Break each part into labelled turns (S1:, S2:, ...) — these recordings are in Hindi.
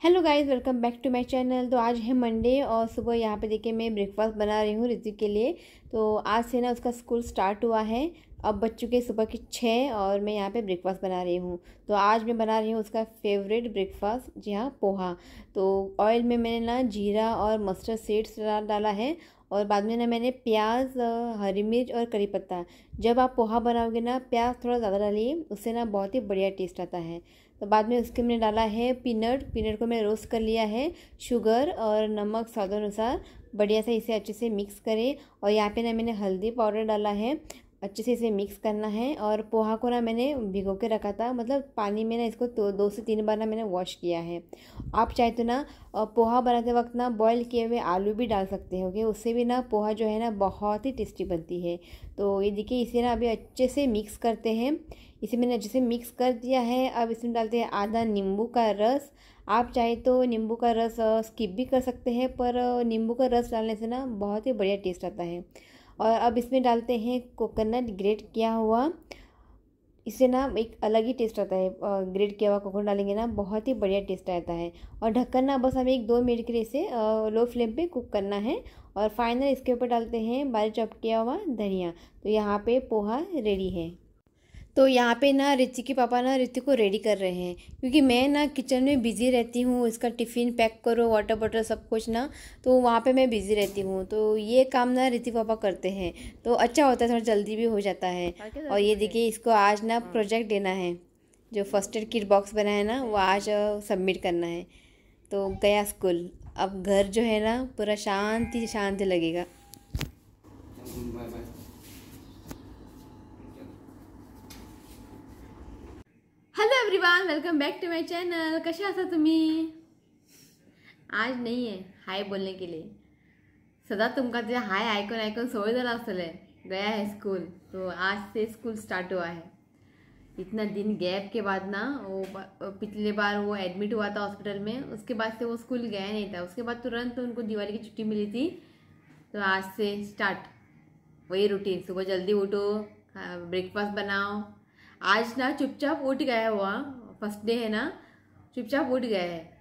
S1: Hello guys, welcome back to my channel. तो आज है मंडे और सुबह यहाँ पे देखिए मैं ब्रेकफास्ट बना रही हूँ ऋतिक के लिए। तो आज से ना उसका स्कूल स्टार्ट हुआ है। अब बज चुके सुबह के 6 और मैं यहाँ पे ब्रेकफास्ट बना रही हूँ। तो आज मैं बना रही हूँ उसका फेवरेट ब्रेकफास्ट, जी हाँ, पोहा। तो ऑयल में मैंने ना जीरा और मस्टर्ड सीड्स डाला है और बाद में ना मैंने प्याज, हरी मिर्च और करी पत्ता। जब आप पोहा बनाओगे ना, प्याज थोड़ा ज़्यादा डालिए, उससे ना बहुत ही बढ़िया टेस्ट आता है। तो बाद में उसके मैंने डाला है पीनट को मैं रोस्ट कर लिया है, शुगर और नमक स्वाद अनुसार। बढ़िया से इसे अच्छे से मिक्स करें और यहाँ पे ना मैंने हल्दी पाउडर डाला है। अच्छे से इसे मिक्स करना है और पोहा को ना मैंने भिगो के रखा था, मतलब पानी में ना इसको 2 से 3 बार ना मैंने वॉश किया है। आप चाहे तो ना पोहा बनाते वक्त ना बॉईल किए हुए आलू भी डाल सकते हो, उससे भी ना पोहा जो है ना बहुत ही टेस्टी बनती है। तो ये देखिए, इसे ना अभी अच्छे से मिक्स करते हैं। इसे मैंने अच्छे से मिक्स कर दिया है। अब इसमें डालते हैं आधा नींबू का रस। आप चाहे तो नींबू का रस स्किप भी कर सकते हैं, पर नींबू का रस डालने से ना बहुत ही बढ़िया टेस्ट आता है। और अब इसमें डालते हैं कोकोनट ग्रेट किया हुआ। इससे ना एक अलग ही टेस्ट आता है। ग्रेट किया हुआ कोकोनट डालेंगे ना बहुत ही बढ़िया टेस्ट आता है। और ढक्कन ना बस हमें 1-2 मिनट के लिए इसे लो फ्लेम पे कुक करना है। और फाइनल इसके ऊपर डालते हैं बारीक चॉप किया हुआ धनिया। तो यहाँ पे पोहा रेडी है। तो यहाँ पे ना ऋतिक के पापा ना ऋतिक को रेडी कर रहे हैं, क्योंकि मैं ना किचन में बिज़ी रहती हूँ। इसका टिफ़िन पैक करो, वाटर बॉटल सब कुछ ना, तो वहाँ पे मैं बिज़ी रहती हूँ। तो ये काम ना ऋतिक पापा करते हैं, तो अच्छा होता है, थोड़ा जल्दी भी हो जाता है। और ये देखिए, इसको आज ना प्रोजेक्ट देना है। जो फर्स्ट एड किट बॉक्स बना है ना, वो आज सबमिट करना है। तो गया स्कूल। अब घर जो है ना पूरा शांति शांति लगेगा। Hello everyone, welcome back to my channel. कसे आहात तुम्ही? आज नहीं है हाय बोलने के लिए। सदा तुमका तुझे हाय ऐकून ऐकून सवय झाला असेल। गया है स्कूल, तो आज से स्कूल स्टार्ट हुआ है। इतना दिन गैप के बाद ना, वो पिछले बार वो एडमिट हुआ था हॉस्पिटल में, उसके बाद से वो स्कूल गया नहीं था। उसके बाद तुरंत तो उनको दिवाली की छुट्टी मिली थी। तो आज से स्टार्ट वही रूटीन, सुबह जल्दी उठो, ब्रेकफास्ट बनाओ। आज ना चुपचाप उठ गया हुआ, फर्स्ट डे है ना, चुपचाप उठ गया है।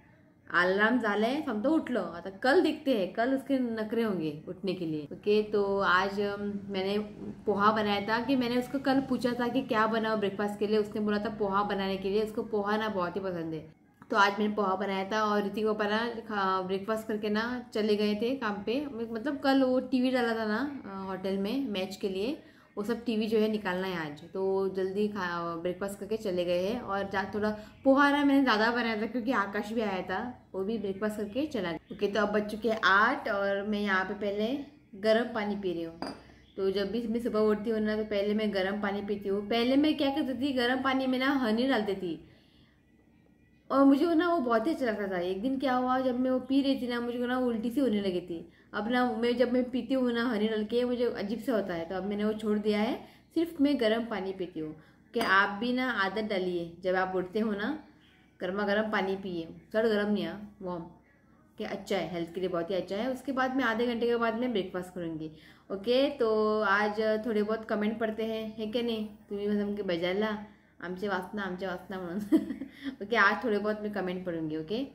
S1: अलार्म झालाय, समजा उठलो। आता कल देखते हैं, कल उसके नखरे होंगे उठने के लिए। ओके, तो आज मैंने पोहा बनाया था। कि मैंने उसको कल पूछा था कि क्या बनाओ ब्रेकफास्ट के लिए, उसने बोला था पोहा बनाने के लिए। उसको पोहा ना बहुत ही पसंद है। तो आज मैंने पोहा बनाया था और ऋतिक को ना ब्रेकफास्ट करके ना चले गए थे काम पे। मतलब कल वो टीवी डाला था ना होटल में मैच के लिए, वो सब टीवी जो है निकालना है आज। तो जल्दी ब्रेकफास्ट करके चले गए हैं। और जहाँ थोड़ा पोहा ना मैंने ज़्यादा बनाया था, क्योंकि आकाश भी आया था, वो भी ब्रेकफास्ट करके चला गया। ओके, तो अब बज चुके हैं 8 और मैं यहाँ पे पहले गर्म पानी पी रही हूँ। तो जब भी मैं सुबह उठती हूँ ना, तो पहले मैं गर्म पानी पीती हूँ। पहले मैं क्या करती थी, गर्म पानी में ना हनी डालती थी और मुझे ना वो बहुत ही अच्छा लगता था। एक दिन क्या हुआ, जब मैं वो पी रही थी ना, मुझे ना उल्टी सी होने लगी थी। अब ना जब मैं पीती हूँ ना हनी डाल के, मुझे अजीब से होता है। तो अब मैंने वो छोड़ दिया है, सिर्फ मैं गर्म पानी पीती हूँ। कि आप भी ना आदत डालिए, जब आप उठते हो ना गर्मा गर्म पानी पिए। थोड़ा गर्म नहीं, वार्म, कि अच्छा है, हेल्थ के लिए बहुत ही अच्छा है। उसके बाद मैं आधे घंटे के बाद मैं ब्रेकफास्ट करूँगी। ओके, तो आज थोड़े बहुत कमेंट पढ़ते हैं, है क्या नहीं? तुम्ही मतलब बजायला आमचे वाचना म्हणून ओके, आज थोड़े बहुत मैं कमेंट पढ़ूंगी। ओके,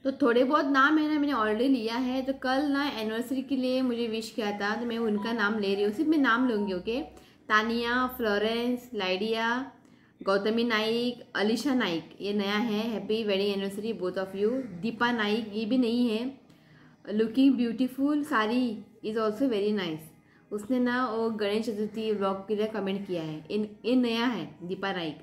S1: तो थोड़े बहुत नाम है ना मैंने ऑलरेडी लिया है। तो कल ना एनिवर्सरी के लिए मुझे विश किया था, तो मैं उनका नाम ले रही हूँ, सिर्फ मैं नाम लूँगी। ओके, तानिया, फ्लोरेंस, लाइडिया, गौतमी नाइक, अलीशा नाइक, ये नया है। Happy wedding anniversary both of you. Deepa Naik, ये भी नहीं है। लुकिंग ब्यूटीफुल सारी इज़ ऑल्सो वेरी नाइस। उसने ना वो गणेश चतुर्थी व्लॉग के लिए कमेंट किया है। इन नया है, दीपा नाइक।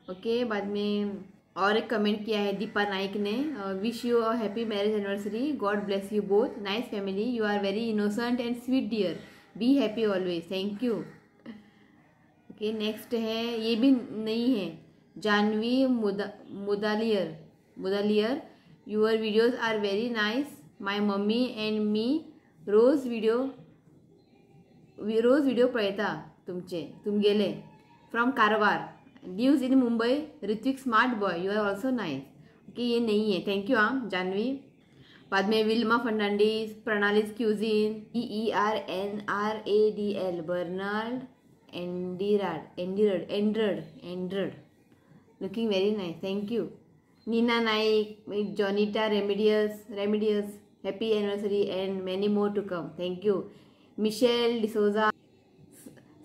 S1: ओके, बाद में और एक कमेंट किया है दीपा नाइक ने, wish you a happy marriage anniversary, God bless you both, nice family, you are very innocent and sweet dear, be happy always, thank you. Okay, next है, ये भी नहीं है, Janhvi Mudaliar, your videos are very nice, my mummy and me रोज व्हिडिओ पळता तुमचे, तुम गेले from Karwar, lives in Mumbai, Ritwik smart boy, you are also nice. Okay, ये नहीं है, थैंक यू जानवी। बाद में विल्मा फर्नांडिस, प्रणालिस क्यूजिन, EERNRADL, Bernard Andrade, looking very nice, thank you. Neena Naik, Jonita Remedios, happy anniversary and many more to come, thank you. Michelle D'Souza,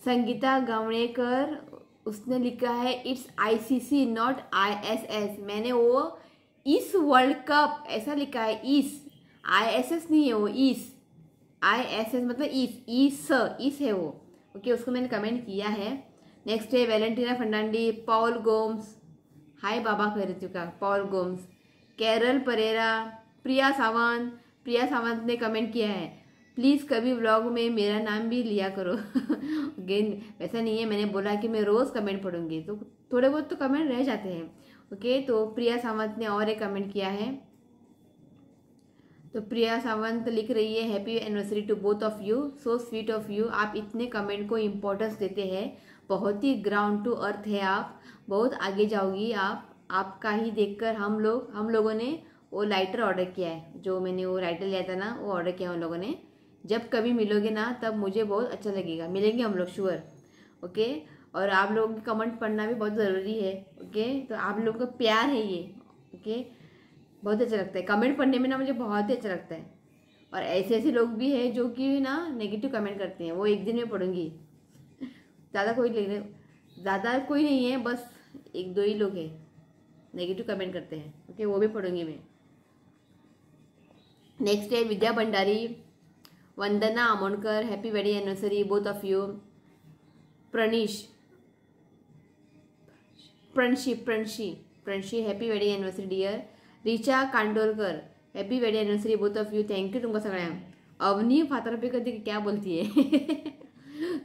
S1: Sangeeta Gavnekar, उसने लिखा है इट्स ICC नॉट ISS। मैंने वो इस वर्ल्ड कप ऐसा लिखा है, इस ISS नहीं है वो, इस ISS मतलब इस है वो। ओके, उसको मैंने कमेंट किया है। नेक्स्ट है वेलेंटिना फर्नांडी, पॉल गोम्स, हाय बाबा कर चुका, पॉल गोम्स, कैरल परेरा, प्रिया सावंत ने कमेंट किया है प्लीज़ कभी व्लॉग में मेरा नाम भी लिया करो। अगेन वैसा नहीं है, मैंने बोला कि मैं रोज़ कमेंट पढ़ूंगी, तो थोड़े बहुत तो कमेंट रह जाते हैं। ओके, तो प्रिया सावंत ने और एक कमेंट किया है। तो प्रिया सावंत लिख रही है happy anniversary to both of you, so sweet of you. आप इतने कमेंट को इम्पोर्टेंस देते हैं, बहुत ही ग्राउंड टू अर्थ है आप, बहुत आगे जाओगी आप। आपका ही देखकर हम लोगों ने वो लाइटर ऑर्डर किया है, जो मैंने वो लाइटर लिया था ना, वो ऑर्डर किया उन लोगों ने। जब कभी मिलोगे ना तब मुझे बहुत अच्छा लगेगा, मिलेंगे हम लोग श्योर। ओके, और आप लोगों की कमेंट पढ़ना भी बहुत ज़रूरी है। ओके, तो आप लोगों का प्यार है ये। ओके, बहुत अच्छा लगता है कमेंट पढ़ने में ना, मुझे बहुत ही अच्छा लगता है। और ऐसे लोग भी हैं जो कि ना नेगेटिव कमेंट करते हैं, वो एक दिन में पढ़ूंगी। ज़्यादा कोई नहीं है, बस एक दो ही लोग हैं नेगेटिव कमेंट करते हैं। ओके, वो भी पढ़ूंगी मैं। नेक्स्ट है Vidya Bhandari, Vandana Amonkar, happy wedding anniversary both of you. Pranshi happy wedding anniversary dear. Richa Kandolkar, happy wedding anniversary both of you, thank you तुमका सगळ्यांक। अवनी फातरपे कधी क्या बोलती है।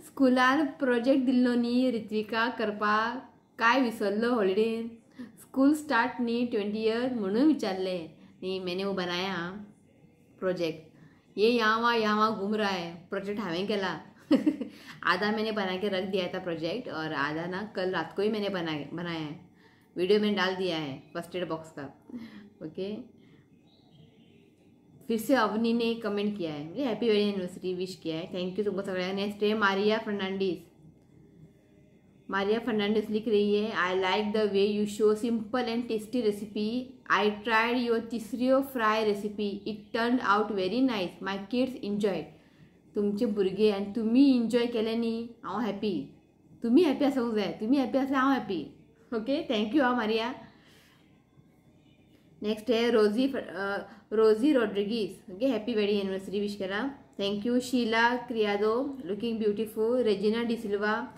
S1: स्कूलान प्रोजेक्ट दिल्लो नी रित्विका करपा, काय विसरलो हॉलिडेन, स्कूल स्टार्ट नी 20 म्हणून विचारले। नहीं, मैंने वो बनाया प्रोजेक्ट, ये यहाँ वहाँ घूम रहा है। प्रोजेक्ट हमें केला। आधा मैंने बना के रख दिया था प्रोजेक्ट, और आधा ना कल रात को ही मैंने बनाया है, वीडियो में डाल दिया है फर्स्ट एड बॉक्स का। ओके, फिर से अवनी ने कमेंट किया है, मुझे हैप्पी वेडिंग एनिवर्सरी विश किया है, थैंक यू तुमको सगळ्यांना। नेक्स्ट है मारिया फर्नांडिस लिख रही है I like the way you show simple and tasty recipe, I tried your तिसऱ्यो fry recipe, it turn out very nice, my kids enjoy. तुमचे भुरगे आनी तुमी एन्जॉय केले न्ही, हांव हॅपी, तुमी हॅपी आसूंक जाय, तुमी हॅपी आसल्यार हांव हॅपी। ओके, थँक्यू हा मारिया। नेक्स्ट है Rosy Rodrigues, okay happy wedding anniversary wish करा, thank you. Sheela Criado looking beautiful, Regina D'Silva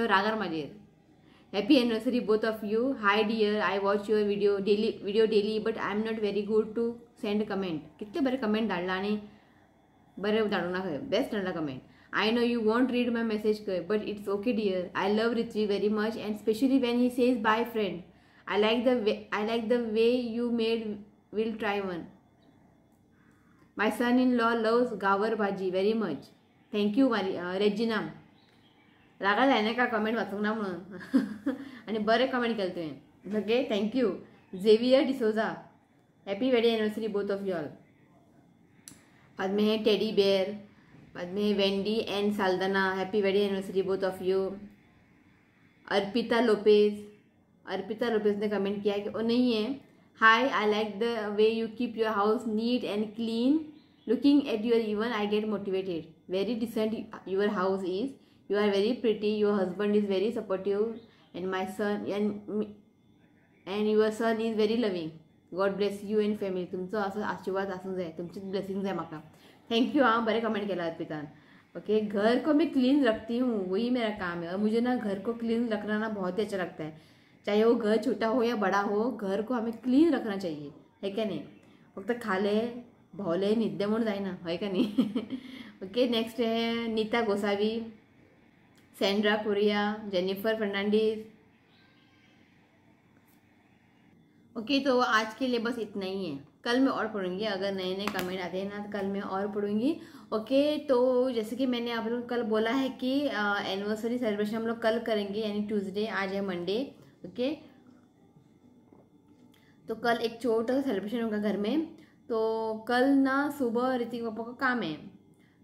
S1: रागार माजेर, happy anniversary both of you. Hi dear, I watch your video daily but I am not very good to send comment. कितले बरे कमेंट धाडला आनी बरे धाडूंक ना खंय, बेस्ट धाडला comment. I know you want read my message खंय, but it's okay dear, I love Ritvi very much and specially when he says bye friend, I like the way you made, will try one. My son-in-law loves gavar bhaji very much. Thank you Regina. रागा जायना का कमेंट वाचूंक ना म्हणून आणि बरे कमेंट केले तुवें। Okay, thank you. Xavier D'Souza, happy wedding anniversary both of you all. बाद में है टेडी बेयर, बाद में है Wendy and Saldanha, happy wedding anniversary both of you. Arpita Lopez ने कमेंट किया कि वो नहीं है, hi I like the way you keep your house neat and clean, looking at your even I get motivated, very decent your house is, you are very pretty, your husband is very supportive and my son and your son is very loving, God bless you and family. तुमचो असो आशीर्वाद आसूंक जाय, तुमचे ब्लेसिंग जाय म्हाका। थँक्यू हाँ, बरे कमेंट केला अर्पितान। ओके, घर को मैं क्लीन रखती हूँ, वही मेरा काम है, और मुझे ना घर को क्लीन रखना ना बहुत ही अच्छा लगता है, चाहे वो घर छोटा हो या बड़ा हो, घर को हमें क्लीन रखना चाहिए, है क्या नहीं। फक्त खाले भौले निद्दे म्हणून जायना, है का नहीं। ओके, नेक्स्ट है Neeta Gosavi, Sandra Correia, Jennifer Fernandes. Okay, तो आज के लिए बस इतना ही है, कल मैं और पढ़ूंगी, अगर नए नए कमेंट आते हैं ना तो कल मैं और पढ़ूंगी। ओके, तो जैसे कि मैंने आप लोग कल बोला है कि एनिवर्सरी सेलिब्रेशन हम लोग कल करेंगे, यानी ट्यूसडे, आज है मंडे। ओके, तो कल एक छोटा सा सेलिब्रेशन होगा घर में, तो कल ना सुबह ऋतिक पापा का काम है,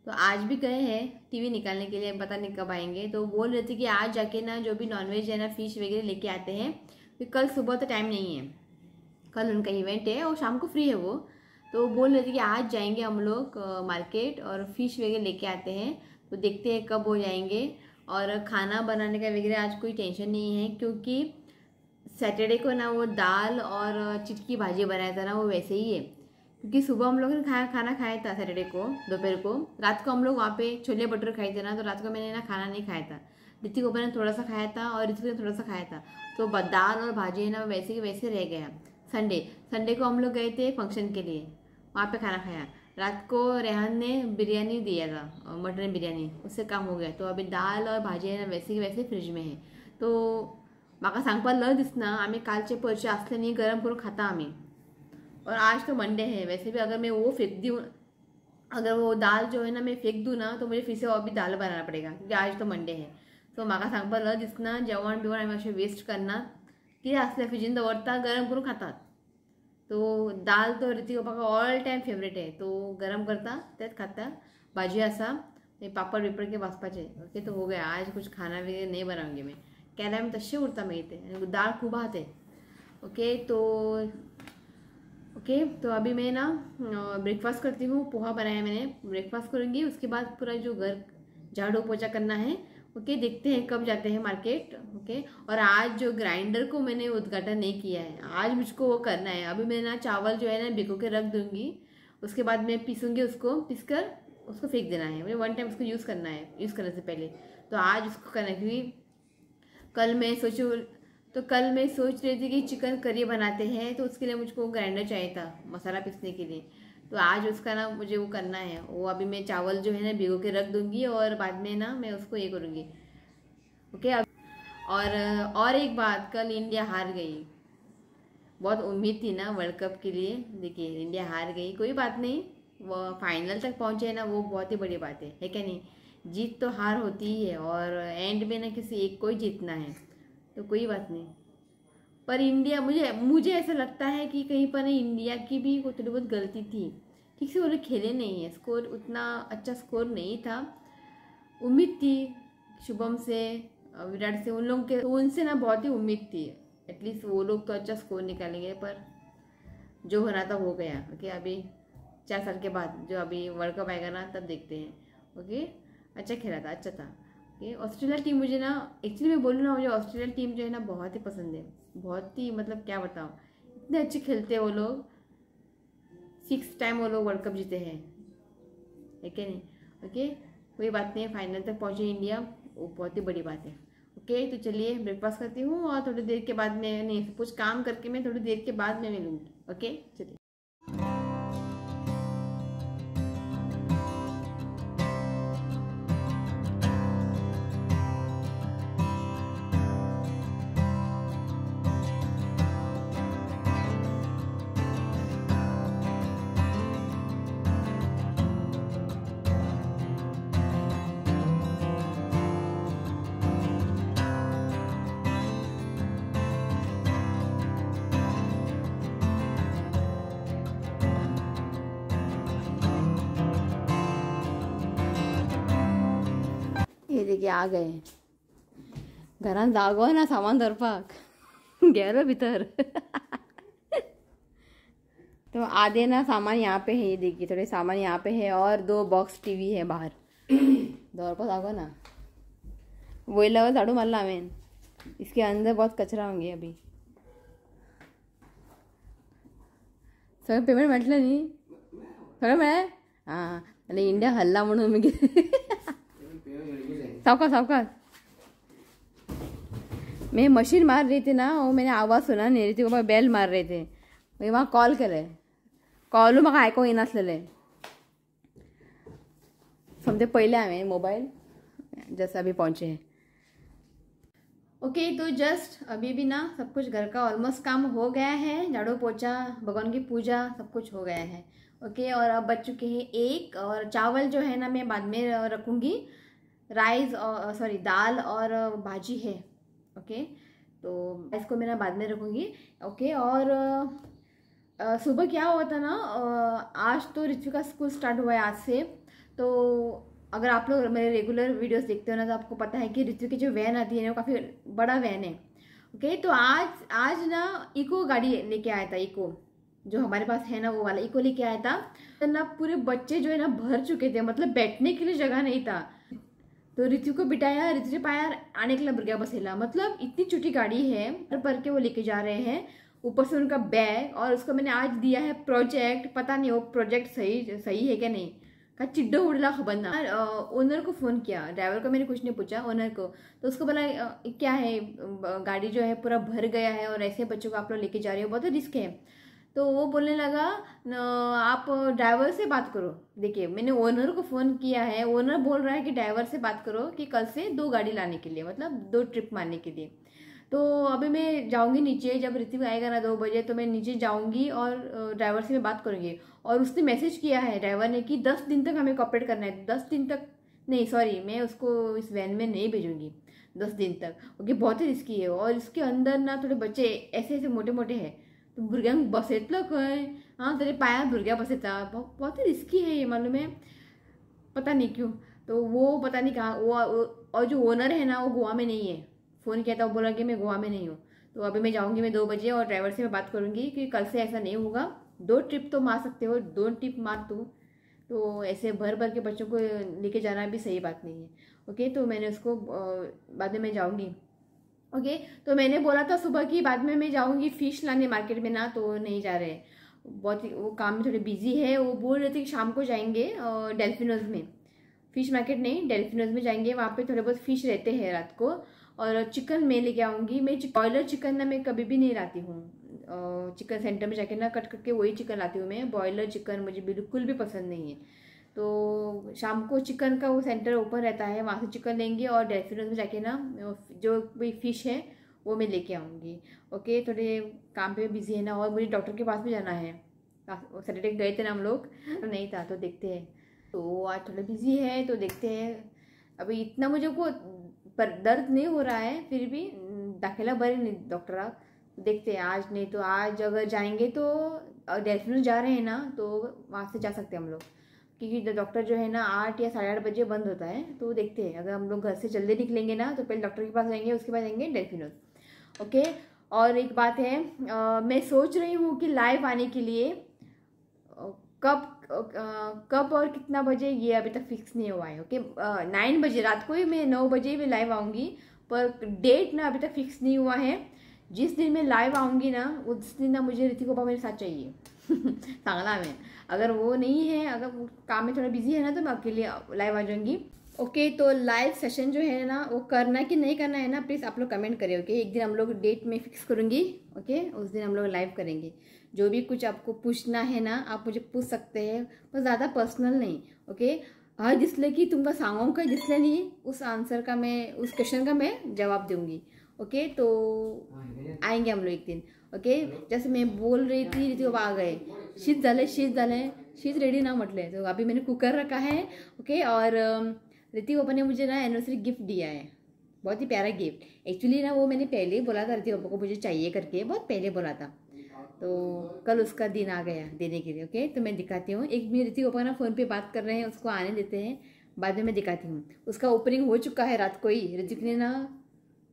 S1: तो आज भी गए हैं टीवी निकालने के लिए, पता नहीं कब आएंगे। तो बोल रहे थे कि आज जाके ना जो भी नॉनवेज है ना, फिश वगैरह लेके आते हैं, तो कल सुबह तो टाइम नहीं है, कल उनका इवेंट है और शाम को फ्री है वो। तो बोल रहे थे कि आज जाएंगे हम लोग मार्केट और फिश वगैरह लेके आते हैं। तो देखते हैं कब हो जाएंगे। और खाना बनाने का वगैरह आज कोई टेंशन नहीं है, क्योंकि सैटरडे को ना वो दाल और चिटकी भाजी बनाया था ना, वो वैसे ही है। क्योंकि सुबह हम लोगों ने खाना खाया था सैटरडे को दोपहर को। रात को हम लोग वहाँ पे छोले भटूरे खाए थे ना, तो रात को मैंने ना खाना नहीं खाया था। ऋतिक ऊपर ने थोड़ा सा खाया था और ऋतिक ने थोड़ा सा खाया था। तो दाल और भाजी है ना वैसे ही वैसे रह गया। संडे को हम लोग गए थे फंक्शन के लिए, वहाँ पे खाना खाया। रात को रेहान ने बिरयानी दिया था, मटन बिरयानी, उससे काम हो गया। तो अभी दाल और भाजी है ना वैसे ही वैसे फ्रीज में है। तो म्हाका सांगपा ल दिसना, आम्ही कालचे परचे असल्यानी गरम करून खाता आम्ही। और आज तो मंडे है, वैसे भी अगर मैं वो फेंक दूँ, अगर वो दाल जो है ना मैं फेंक दूँ ना, तो मुझे फिर से और भी दाल बनाना पड़ेगा, क्योंकि आज तो मंडे है। तो म्हाका सांगपा ल दिसना जेवण बिवण आम्ही असे वेस्ट करना, कितें असलें फ्रिजीन दवरता गरम करून खातात। तो दाल तो ऋतिक पप्पा का ऑल टाइम फेवरेट है, तो गरम करता त्यात खाता। भाजी असा पापड़ विपड़ के वाचपाचे। ओके, तो हो गया। आज कुछ खाना वगैरह नहीं बनाऊंगी मैं, केल्यार आमी तशें उरता मागीर दाळ खूब आहा ते। तो अभी मैं ना ब्रेकफास्ट करती हूँ। पोहा बनाया मैंने, ब्रेकफास्ट करूँगी, उसके बाद पूरा जो घर झाड़ू पोछा करना है। ओके, देखते हैं कब जाते हैं मार्केट। ओके, और आज जो ग्राइंडर को मैंने उद्घाटन नहीं किया है, आज मुझको वो करना है। अभी मैं ना चावल जो है ना भिगो के रख दूँगी, उसके बाद मैं पीसूँगी, उसको पीसकर उसको फेंक देना है। मुझे 1 टाइम उसको यूज़ करना है, यूज़ करने से पहले। तो आज उसको करना है, क्योंकि कल मैं सोच रही थी कि चिकन करी बनाते हैं, तो उसके लिए मुझको ग्राइंडर चाहिए था मसाला पीसने के लिए। तो आज उसका ना मुझे वो करना है। वो अभी मैं चावल जो है ना भिगो के रख दूंगी और बाद में ना मैं उसको ये करूँगी। ओके, और एक बात, कल इंडिया हार गई। बहुत उम्मीद थी ना वर्ल्ड कप के लिए। देखिए इंडिया हार गई, कोई बात नहीं, वो फाइनल तक पहुँचे ना, वो बहुत ही बड़ी बात है क्या नहीं। जीत तो हार होती ही है, और एंड में ना किसी एक को ही जीतना है, तो कोई बात नहीं। पर इंडिया, मुझे ऐसा लगता है कि कहीं पर इंडिया की भी कोई थोड़ी बहुत गलती थी। ठीक से वो लोग खेले नहीं है, स्कोर उतना अच्छा स्कोर नहीं था। उम्मीद थी शुभम से, विराट से, उन लोग के, तो उनसे ना बहुत ही उम्मीद थी, एटलीस्ट वो लोग तो अच्छा स्कोर निकालेंगे। पर जो होना था हो गया। ओके, अभी 4 साल के बाद जो अभी वर्ल्ड कप आएगा ना, तब देखते हैं। ओके, अच्छा खेला था, अच्छा था। ओके, ऑस्ट्रेलिया टीम मुझे ना, एक्चुअली मैं बोलूँ ना, मुझे ऑस्ट्रेलिया टीम जो है ना बहुत ही पसंद है। बहुत ही, मतलब क्या बताऊँ, इतने अच्छे खेलते हैं वो लोग। 6 टाइम वो लोग वर्ल्ड कप जीते हैं, है क्या नहीं। ओके, कोई बात नहीं, फाइनल तक पहुँचे इंडिया, वो बहुत ही बड़ी बात है। ओके, तो चलिए ब्रेकफास्ट करती हूँ, और थोड़ी देर के बाद में, नहीं कुछ काम करके मैं थोड़ी देर के बाद में मिलूँगी। ओके, चलिए। ये देखिए आ गए घरात, जागो ना सामान धरपाक, गेलो भीतर। तो आधे ना सामान यहाँ पे है, ये देखिए थोड़े सामान यहाँ पे है, और 2 बॉक्स टीवी है बाहर। धरपा जागो ना, वही लगा झाड़ू मारला हमें, इसके अंदर बहुत कचरा होंगे अभी। सगळं पेमेंट म्हटलं नी, सगळं मिळालं। हां, आणि इंडिया हल्ला म्हणून मी सावकाश मैं मशीन मार रही थी ना, वो मैंने आवाज़ सुना नहीं रही थी, वो बेल मार रहे थे, मैं वहाँ कॉल करे, कॉल म्हाका आयको येनासलेले। समझे पहले हमें मोबाइल जैसा अभी पहुँचे हैं। ओके, तो जस्ट अभी भी ना सब कुछ घर का ऑलमोस्ट काम हो गया है, झाड़ू पोछा, भगवान की पूजा, सब कुछ हो गया है। ओके, और अब बच चुके हैं 1, और चावल जो है ना मैं बाद में रखूँगी। राइस और सॉरी दाल और भाजी है। ओके, तो इसको मैं बाद में रखूँगी। ओके, और सुबह क्या हुआ था ना, आज तो ऋतु का स्कूल स्टार्ट हुआ है आज से। तो अगर आप लोग मेरे रेगुलर वीडियोस देखते हो ना, तो आपको पता है कि ऋतु की जो वैन आती है ना, वो काफ़ी बड़ा वैन है। ओके, तो आज ना इको गाड़ी लेके आया था, इको जो हमारे पास है ना वो वाला इको लेके आया था। तो ना पूरे बच्चे जो है ना भर चुके थे, मतलब बैठने के लिए जगह नहीं था। तो ऋतु को बिठाया, ऋतु से पाया आने के लिए भर बसेला, मतलब इतनी छोटी गाड़ी है, भर के वो लेके जा रहे हैं। ऊपर से उनका बैग, और उसको मैंने आज दिया है प्रोजेक्ट, पता नहीं वो प्रोजेक्ट सही है क्या नहीं का चिड्डो उड़ला खबर ना। ओनर को फ़ोन किया, ड्राइवर को मैंने कुछ नहीं पूछा, ओनर को। तो उसको बोला क्या है, गाड़ी जो है पूरा भर गया है और ऐसे बच्चों को आप लोग लेके जा रहे हो, बहुत रिस्क है। तो वो बोलने लगा आप ड्राइवर से बात करो। देखिए मैंने ओनर को फ़ोन किया है, ओनर बोल रहा है कि ड्राइवर से बात करो कि कल से 2 गाड़ी लाने के लिए, मतलब 2 ट्रिप मारने के लिए। तो अभी मैं जाऊंगी नीचे, जब ऋतिक आएगा ना 2 बजे, तो मैं नीचे जाऊंगी और ड्राइवर से मैं बात करूंगी। और उसने मैसेज किया है ड्राइवर ने कि 10 दिन तक हमें कॉपरेट करना है। 10 दिन तक नहीं, सॉरी, मैं उसको इस वैन में नहीं भेजूंगी 10 दिन तक, क्योंकि बहुत ही रिस्की है। और इसके अंदर ना थोड़े बच्चे ऐसे ऐसे मोटे मोटे हैं, तो भुरग्यांक बसयतलो खंय, हाँ तरी पायार भुरग्या बसयता, बहुत ही रिस्की है ये, मालूम है, पता नहीं क्यों। तो वो पता नहीं कहाँ वो, और जो ओनर है ना वो गोवा में नहीं है। फ़ोन किया था, वो बोला कि मैं गोवा में नहीं हूँ। तो अभी मैं जाऊँगी, मैं 2 बजे, और ड्राइवर से मैं बात करूँगी कि कल से ऐसा नहीं होगा, 2 ट्रिप तो मार सकते हो, 2 ट्रिप मार तू। तो ऐसे भर भर के बच्चों को लेके जाना भी सही बात नहीं है। ओके, तो मैंने उसको बाद में मैं जाऊँगी। ओके, तो मैंने बोला था सुबह की, बाद में मैं जाऊँगी फ़िश लाने मार्केट में ना, तो नहीं जा रहे, बहुत ही वो काम में थोड़े बिजी है। वो बोल रहे थे कि शाम को जाएंगे डेल्फिनोज में, फिश मार्केट नहीं, डेल्फिनोज में जाएंगे, वहाँ पे थोड़े बहुत फिश रहते हैं रात को। और चिकन मैं लेके आऊँगी। मैं बॉयलर चिकन ना मैं कभी भी नहीं लाती हूँ, चिकन सेंटर में जाके ना कट करके वही चिकन लाती हूँ मैं। बॉयलर चिकन मुझे बिल्कुल भी पसंद नहीं है। तो शाम को चिकन का वो सेंटर ओपन रहता है, वहाँ से चिकन लेंगे, और डेल्फिनोज में जाके ना जो भी फिश है वो मैं लेके आऊँगी। ओके, थोड़े काम पे बिजी है ना, और मुझे डॉक्टर के पास भी जाना है। सैटरडे गए थे ना हम लोग, तो नहीं था, तो देखते हैं। तो आज थोड़ा बिजी है, तो देखते हैं। अभी इतना मुझे को पर दर्द नहीं हो रहा है, फिर भी दाखिला बरे नहीं डॉक्टर, देखते हैं। आज नहीं तो आज अगर जाएंगे तो डेल्फिनोज जा रहे हैं ना, तो वहाँ से जा सकते हैं हम लोग, क्योंकि डॉक्टर जो है ना 8 या 8:30 बजे बंद होता है। तो देखते हैं, अगर हम लोग घर से जल्दी निकलेंगे ना, तो पहले डॉक्टर के पास जाएंगे, उसके बाद जाएंगे डेल्फिनोज। ओके, और एक बात है, मैं सोच रही हूँ कि लाइव आने के लिए कब और कितना बजे ये अभी तक फिक्स नहीं हुआ है। ओके, 9 बजे रात को ही, मैं 9 बजे भी लाइव आऊँगी, पर डेट ना अभी तक फिक्स नहीं हुआ है। जिस दिन मैं लाइव आऊँगी ना, उस दिन ना मुझे ऋतिक पापा मेरे साथ चाहिए सांगला में। अगर वो नहीं है, अगर वो काम में थोड़ा बिजी है ना, तो मैं अकेले लाइव आ जाऊँगी। ओके, तो लाइव सेशन जो है ना वो करना कि नहीं करना है ना, प्लीज़ आप लोग कमेंट करें। ओके, एक दिन हम लोग डेट में फिक्स करूँगी। ओके, उस दिन हम लोग लाइव करेंगे। जो भी कुछ आपको पूछना है ना, आप मुझे पूछ सकते हैं, पर ज़्यादा पर्सनल नहीं। ओके, हाँ, जिसले कि तुमका सांगों का जिसले नहीं, उस आंसर का मैं, उस क्वेश्चन का मैं जवाब दूंगी। ओके, तो आएंगे हम लोग एक दिन। ओके, जैसे मैं बोल रही थी, ऋतिक आ गए, शीत झाले शीत रेडी ना म्हटले, तो अभी मैंने कुकर रखा है। ओके, और ऋतिक पापा ने मुझे ना एनिवर्सरी गिफ्ट दिया है, बहुत ही प्यारा गिफ्ट। एक्चुअली ना वो मैंने पहले ही बोला था ऋतिक पापा को मुझे चाहिए करके, बहुत पहले बोला था। तो कल उसका दिन आ गया देने के लिए। ओके, तो मैं दिखाती हूँ। एक भी ऋतिक पापा ना फ़ोन पे बात कर रहे हैं, उसको आने देते हैं, बाद में मैं दिखाती हूँ। उसका ओपनिंग हो चुका है रात को ही, ऋतिक ने ना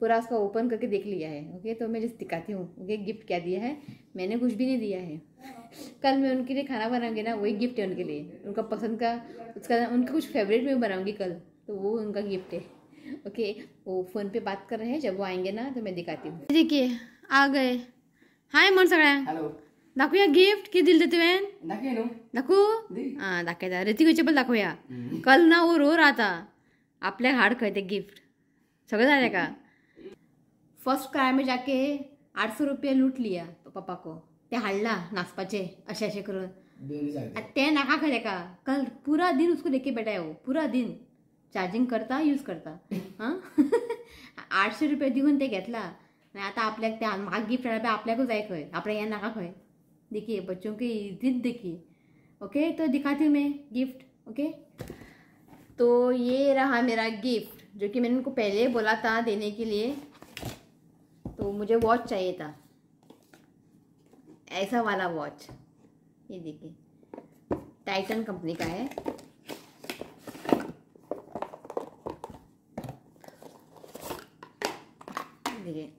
S1: पूरा उसका ओपन करके देख लिया है। ओके, तो मैं जस्ट दिखाती हूँ ओके गिफ्ट क्या दिया है। मैंने कुछ भी नहीं दिया है। कल मैं उनके लिए खाना बनाऊंगी ना, वही गिफ्ट है उनके लिए, उनका पसंद का, उसका उनका कुछ फेवरेट में बनाऊंगी कल, तो वो उनका गिफ्ट है। ओके, वो फ़ोन पे बात कर रहे हैं, जब वो आएंगे ना तो मैं दिखाती हूँ। देखिए आ गए। हाय मन सगळ्या,
S2: हॅलो,
S1: दाखवूया गिफ्ट किती दिलं ते तुवें,
S2: दाखव न्हू.
S1: दाखवू, हां दाखयता, ऋतिकचे पण दाखवूया। कल ना वो रो रहा था, आपल्या हाड खंय ते गिफ्ट सगळं झालं का। फर्स्ट क्राई में जाके 800 रुपये लूट लिया पापा को, ते हाडला नाचपाचे असे असे करून, ते नाका खरे का। कल पूरा दिन उसको लेके बैठा है, वो पूरा दिन चार्जिंग करता यूज करता। हाँ 800 रुपये देऊन ते घेतला, नाही आता आपल्या त्या महाग गिफ्ट आपल्याको जाय खंय, आपल्या या नाका खंय। देखिए बच्चों की जिद देखिए। ओके, तो दिखाती हूँ मैं गिफ्ट। ओके, तो ये रहा मेरा गिफ्ट, जो कि मैंने उनको पहले बोला था देने के लिए। तो मुझे वॉच चाहिए था, ऐसा वाला वॉच, ये देखिए टाइटन कंपनी का है। देखिए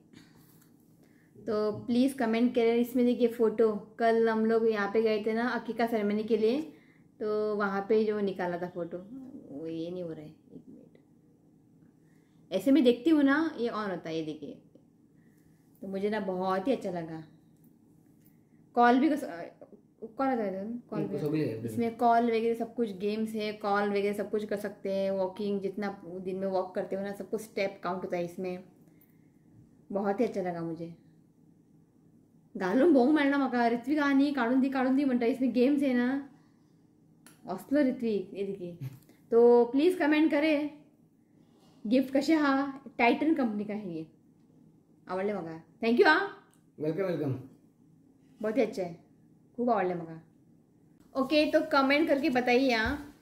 S1: तो प्लीज़ कमेंट करें। इसमें देखिए फ़ोटो, कल हम लोग यहाँ पे गए थे ना अकीका सेरेमनी के लिए, तो वहाँ पे जो निकाला था फ़ोटो, वो ये नहीं हो रहा है। एक मिनट, ऐसे में देखती हूँ ना ये ऑन होता है, ये देखिए। तो मुझे ना बहुत ही अच्छा लगा। कॉल भी कॉल आता है, कॉल भी इसमें कॉल वगैरह सब कुछ, गेम्स है, कॉल वगैरह सब कुछ कर सकते हैं। वॉकिंग, जितना दिन में वॉक करते हो ना, सब कुछ स्टेप काउंट होता है इसमें। बहुत ही अच्छा लगा मुझे। घालून भोंग मेळना म्हाका, ऋत्विक आनी काढून दी म्हणटा। इसमें गेम्स है ना, असलो ऋत्विक ये देखिए। तो प्लीज़ कमेंट करें गिफ्ट कसे हा। टाइटन कंपनी का है ये, आवडले म्हाका। थँक्यू हा,
S2: वेलकम वेलकम।
S1: बहुत ही अच्छा है, खूब आवडले म्हाका। ओके, तो कमेंट करके बताइए यहाँ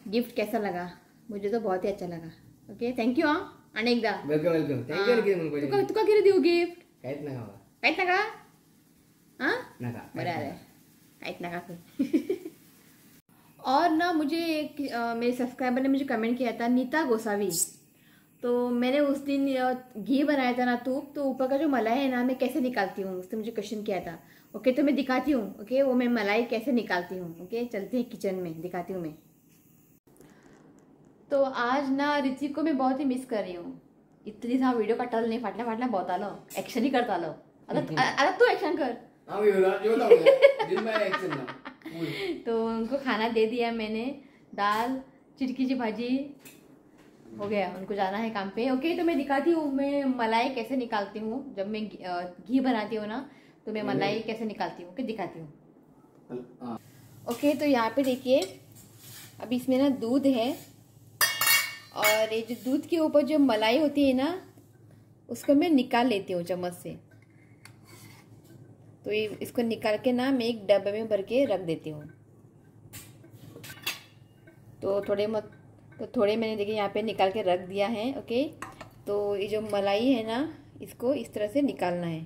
S1: गिफ्ट कैसा लगा। मुझे तो बहुत ही अच्छा लगा। ओके, थँक्यू हाँ, आणि एकदा
S2: वेलकम वेलकम। थँक्यू।
S1: तुका किती देऊ गिफ्ट?
S2: काहीच नका बाबा,
S1: काहीच नका हाँ,
S2: नका
S1: बरं आहे, काहीच नका। और ना मुझे एक मेरे सब्सक्राइबर ने मुझे कमेंट किया था, नीता गोसावी। तो मैंने उस दिन घी बनाया था ना, तूप, तो ऊपर का जो मलाई है ना मैं कैसे निकालती हूँ, उसने मुझे क्वेश्चन किया था। ओके, तो मैं दिखाती हूँ। ओके, वो मैं मलाई कैसे निकालती हूँ। ओके, चलते हैं किचन में, दिखाती हूँ मैं। तो आज ना ऋतिक को मैं बहुत ही मिस कर रही हूँ। इतनी सा वीडियो काढतालो नाही, फाटल्या फाटल्या बहुत आलो, ॲक्शन ही करता आलो। आता तू ॲक्शन कर। तो उनको खाना दे दिया मैंने, दाल, चिटकी की भाजी, हो गया। उनको जाना है काम पे। ओके, तो मैं दिखाती हूँ मैं मलाई कैसे निकालती हूँ। जब मैं घी बनाती हूँ ना, तो मैं मलाई कैसे निकालती हूँ, दिखाती हूँ। ओके, तो यहाँ पे देखिए, अभी इसमें ना दूध है, और ये जो दूध के ऊपर जो मलाई होती है ना, उसको मैं निकाल लेती हूँ चम्मच से। तो ये इसको निकाल के ना मैं एक डब्बे में भर के रख देती हूँ। तो थोड़े मैंने देखिए यहाँ पे निकाल के रख दिया है। ओके, तो ये जो मलाई है ना, इसको इस तरह से निकालना है।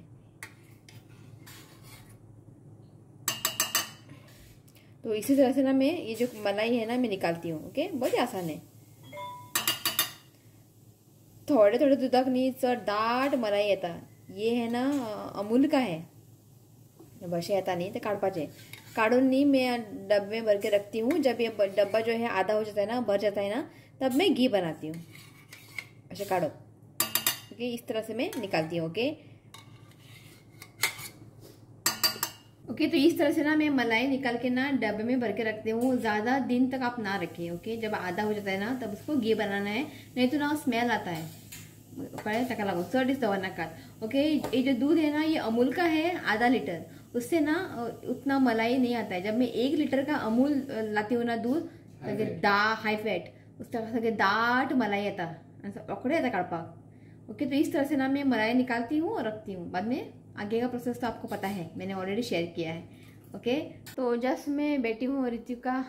S1: तो इसी तरह से ना मैं ये जो मलाई है ना मैं निकालती हूँ। ओके, बहुत ही आसान है। थोडे थोडे दुधाक नी चड दाट मलाई येता। ये है ना अमूल का है, बशे येता नी ते काढपाचे। काढून नी मैं डब्बे में भर के रखती हूँ। जब ये डब्बा जो है आधा हो जाता है ना, भर जाता है ना, तब मैं घी बनाती हूँ। ऐसे काढ़ो। ओके, इस तरह से मैं निकालती हूँ। ओके ओके, तो इस तरह से ना मैं मलाई निकाल के ना डब्बे में भर के रखती हूँ। ज़्यादा दिन तक आप ना रखें। ओके, जब आधा हो जाता है ना, तब उसको घी बनाना है, नहीं तो ना स्मेल आता है। टका लागो चढ़ दवा नकार। ओके, ये जो दूध है ना, ये अमूल का है, आधा लीटर। उससे ना उतना मलाई नहीं आता है। जब मैं 1 लीटर का अमूल लाती हूँ ना दूध, हाई फैट, उसका सगळे दाट मलाई येता, रोकडे येता काढपाक। ओके, तो इस तरह से ना मैं मलाई निकालती हूँ और रखती हूँ। बाद में आगे का प्रोसेस तो आपको पता है, मैंने ऑलरेडी शेयर किया है। ओके, तो जस्ट मैं बैठी हूँ और ऋतिक का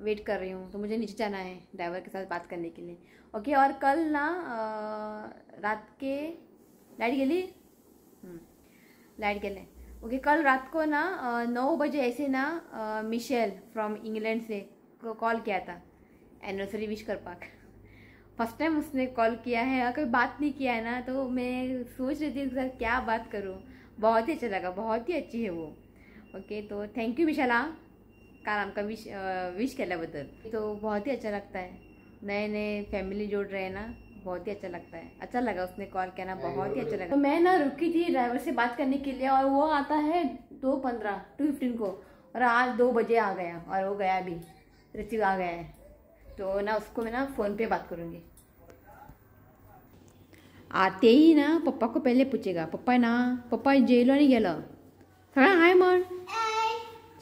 S1: वेट कर रही हूँ। तो मुझे नीचे जाना है ड्राइवर के साथ बात करने के लिए। ओके, और कल ना रात के लाइट गेली, लाइट गेले। ओके, कल रात को ना 9 बजे ऐसे ना मिशेल फ्रॉम इंग्लैंड से कॉल किया था एनिवर्सरी विश कर पाक। फर्स्ट टाइम उसने कॉल किया है, कभी बात नहीं किया है ना, तो मैं सोच रही थी उसके साथ क्या बात करूँ। बहुत ही अच्छा लगा, बहुत ही अच्छी है वो। ओके, तो थँक्यू मिशाला, काल आमका विश केल्याबद्दल। तो बहुत ही अच्छा लगता है, नए नए फैमिली जोड़ रहे हैं ना, बहुत ही अच्छा लगता है। अच्छा लगा उसने कॉल किया ना, बहुत ही अच्छा लगा। तो मैं ना रुकी थी ड्राइवर से बात करने के लिए, और वो आता है 2:15 को, और आज 2 बजे आ गया, और वो गया भी, ऋतिक आ गया है। तो ना उसको मैं ना फ़ोन पे बात करूँगी। आते ही ना पप्पा को पहले पूछेगा, पप्पा ना, पप्पा जेलो नहीं गेलो, सगळं हाय म्हण।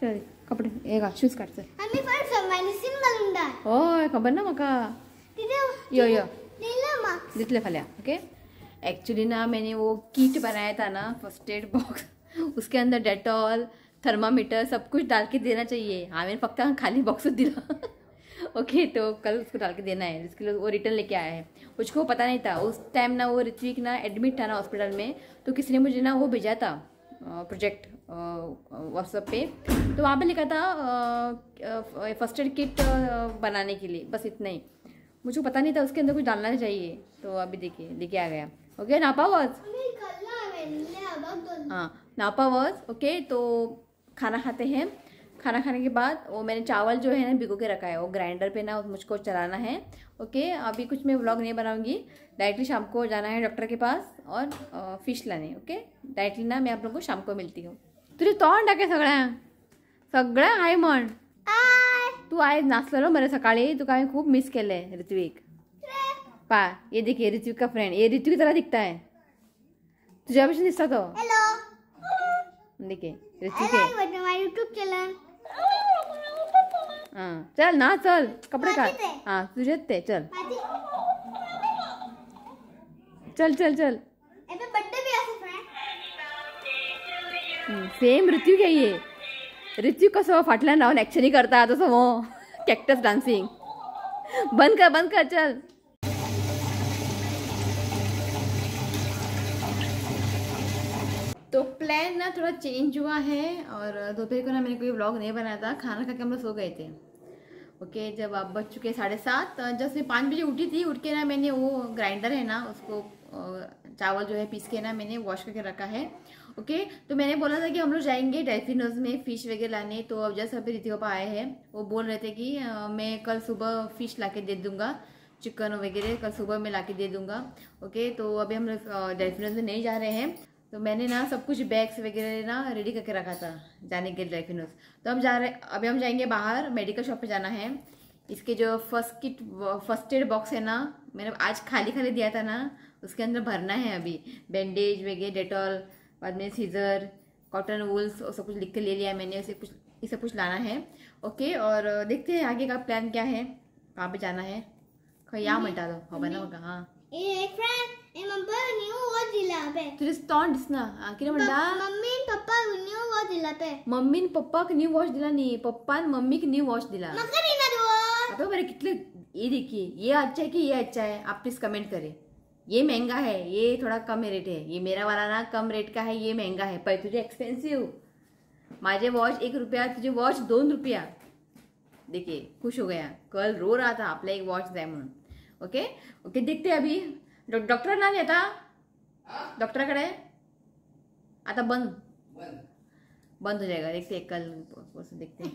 S1: चल कपडे हे घाल, शूज काढ चल।
S3: आम्ही पण मेडिसिन घालून द्या।
S1: होय, खबर ना म्हाका। यो दितले फाल्या। ओके, एक्चुअली ना मैंने वो किट बनाया था ना, फर्स्ट एड बॉक्स, उसके अंदर डेटॉल, थर्मामीटर सब कुछ डाल के देना चाहिए। हाँ, मैंने फक्त खाली बॉक्स दिला। ओके, तो कल उसको डाल के देना है, इसके लिए वो रिटर्न लेके आया है। मुझको पता नहीं था उस टाइम ना, वो ऋत्विक ना एडमिट था ना हॉस्पिटल में, तो किसी ने मुझे ना वो भेजा था प्रोजेक्ट व्हाट्सएप पे। तो वहाँ पे लिखा था फर्स्ट एड किट बनाने के लिए, बस इतना ही। मुझको पता नहीं था उसके अंदर कुछ डालना चाहिए। तो अभी देखिए लेके आ गया। ओके ना पावच हाँ नापा वॉज ओके। तो खाना खाते हैं, खाना खाने के बाद वो मैंने चावल जो है ना भिगो के रखा है, वो ग्राइंडर पे ना मुझको चलाना है। ओके अभी कुछ मैं व्लॉग नहीं बनाऊंगी, डायरेक्टली शाम को जाना है डॉक्टर के पास और फिश लाने। ओके डायरेक्टली ना मैं आप लोगों को शाम को मिलती हूँ। तुझे तोंड टाके सगळ्या हाय म्हण। तू आज नाचलेलो मरे सकाळी, तुका हांवें खूप मिस केलें ऋत्विक। पा ये देखिए ऋत्विक का फ्रेंड, ये ऋत्विक की तरह दिखता है, तुझ्या भशेन दिसता तो। देखिए ऋत्विक है।
S3: यूट्यूब चॅनल
S1: हाँ चल ना चल कपडे काढ। हाँ तुझेच ते चल चल चल चल।
S3: बर्थडे भी असं फ्रेंड
S1: सेम ऋत्विक आहे ये। ऋत्विक कसं फाटल्यान राहून ऍक्शनी करता तसं वो कॅक्टस डान्सिंग। बंद कर चल। तो प्लान ना थोड़ा चेंज हुआ है और दोपहर को ना मैंने कोई व्लॉग नहीं बनाया था, खाना खा के हम लोग सो गए थे। ओके जब आप बज चुके 7:30, जब मैं 5 बजे उठी थी, उठ के ना मैंने वो ग्राइंडर है ना उसको चावल जो है पीस के ना मैंने वॉश करके रखा है। ओके तो मैंने बोला था कि हम लोग जाएंगे डेल्फिनोज में फिश वगैरह लाने, तो अब जैसे अभी रीति पापा आए हैं वो बोल रहे थे कि मैं कल सुबह फिश ला के दे दूँगा, चिकन वगैरह कल सुबह मैं ला के दे दूँगा। ओके तो अभी हम लोग डेल्फिनोज में नहीं जा रहे हैं, तो मैंने ना सब कुछ बैग्स वगैरह ना रेडी करके रखा था जाने के डेल्फिनोज। तो हम अभी हम जाएंगे बाहर, मेडिकल शॉप पे जाना है। इसके जो फर्स्ट एड बॉक्स है ना मैंने आज खाली दिया था ना, उसके अंदर भरना है अभी। बैंडेज वगैरह, डेटॉल, बाद में सीजर, कॉटन वूल्स और सब कुछ लिख के ले लिया मैंने, उसे कुछ ये सब कुछ लाना है। ओके और देखते हैं आगे का प्लान क्या है, कहाँ पे जाना है। या म्हणता दो हो बना बघा। हाँ तुझे तोंड दिसना किती म्हणता।
S3: मम्मी पप्पा न्यू वॉच दिला पे।
S1: मम्मी पप्पाक न्यू वॉच दिला नहीं, पप्पा मम्मी की न्यू वॉच दिला। अबे मेरे कितने ये देखिए, ये अच्छा है कि ये अच्छा है, आप प्लीज कमेंट करें। ये महंगा है, ये थोड़ा कम रेट है, ये मेरा वाला ना कम रेट का है, ये महंगा है। पर तुझे एक्सपेंसिव, माझे वॉच 1 रुपया, तुझे वॉच 2 रुपया। देखिए खुश हो गया, कल रो रहा था आपला एक वॉच द्या म्हणून। ओके ओके देखते अभी डॉक्टर ना येता डॉक्टरकडे आता बंद हो जाएगा, देखते कल देखते हैं।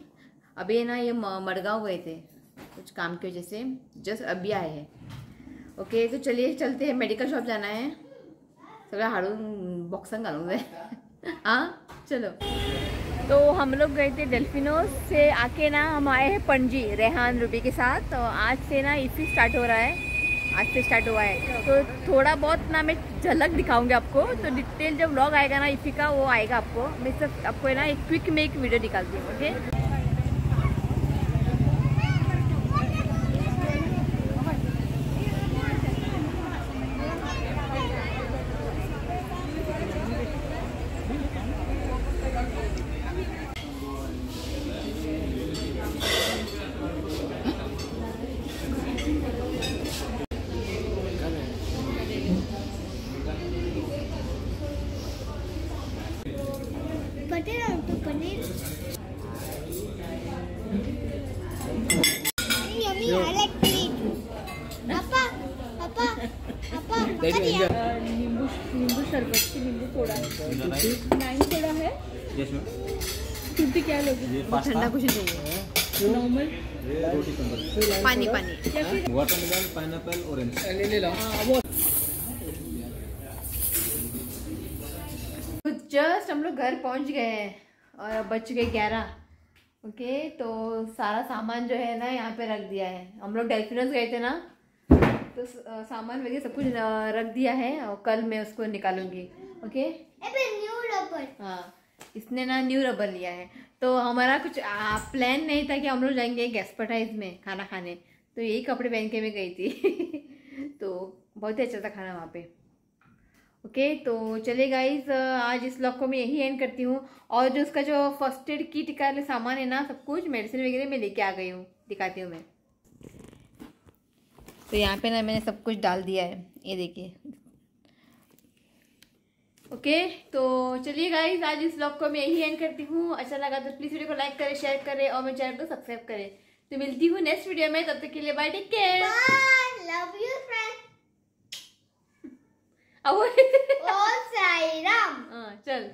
S1: अभी ना ये मडगांव गए थे कुछ काम की वजह से, जस्ट अभी आए हैं। ओके तो चलिए चलते हैं, मेडिकल शॉप जाना है, सगळं हाडून बॉक्सन घालून जाए। हाँ चलो। तो हम लोग गए थे डेल्फिनोज से, आके ना हम आए हैं पणजी रेहान रूबी के साथ। तो आज से ना इसी स्टार्ट हो रहा है, आज से स्टार्ट हुआ है। तो थोड़ा बहुत ना मैं झलक दिखाऊंगी आपको, तो डिटेल जब व्लॉग आएगा ना इसी का वो आएगा आपको। मैं सिर्फ आपको ना एक क्विक में एक वीडियो निकालती हूँ। Okay
S3: paneer yummy I like meat. पापा
S1: नींबू शरबत, नींबू सोडा, 9 सोडा है। फ्रूटी क्या लोगे? ठंडा कुछ नहीं चाहिए, नॉर्मल पानी
S2: वाटरमेलन, पाइनएप्पल, ऑरेंज ले लो।
S1: जस्ट हम लोग घर पहुंच गए हैं और अब बज चुके 11। ओके तो सारा सामान जो है ना यहाँ पे रख दिया है। हम लोग डेल्फिनोज गए थे ना, तो सामान वगैरह सब कुछ रख दिया है और कल मैं उसको निकालूंगी। Okay
S3: new rubber.
S1: हाँ इसने ना न्यू रबर लिया है। तो हमारा कुछ प्लान नहीं था कि हम लोग जाएंगे गैस्पर्टाइज में खाना खाने, तो यही कपड़े पहन के मैं गई थी। तो बहुत ही अच्छा था खाना वहाँ पे। ओके तो चलिए गाइज, आज इस व्लॉग को मैं यही एंड करती हूँ। और जो उसका जो फर्स्ट एड किट का सामान है ना, सब कुछ मेडिसिन वगैरह मैं लेके आ गई हूँ, दिखाती हूँ मैं। तो यहाँ पे ना मैंने सब कुछ डाल दिया है, ये देखिए। ओके तो चलिए गाइज, आज इस व्लॉग को मैं यही एंड करती हूँ। अच्छा लगा तो प्लीज़ वीडियो को लाइक करें, शेयर करें और मेरे चैनल को सब्सक्राइब करें। तो मिलती हूँ नेक्स्ट वीडियो में, तब तक के लिए bye, take care,
S3: love you friend.
S1: अब
S3: ओ साईरा।
S1: चल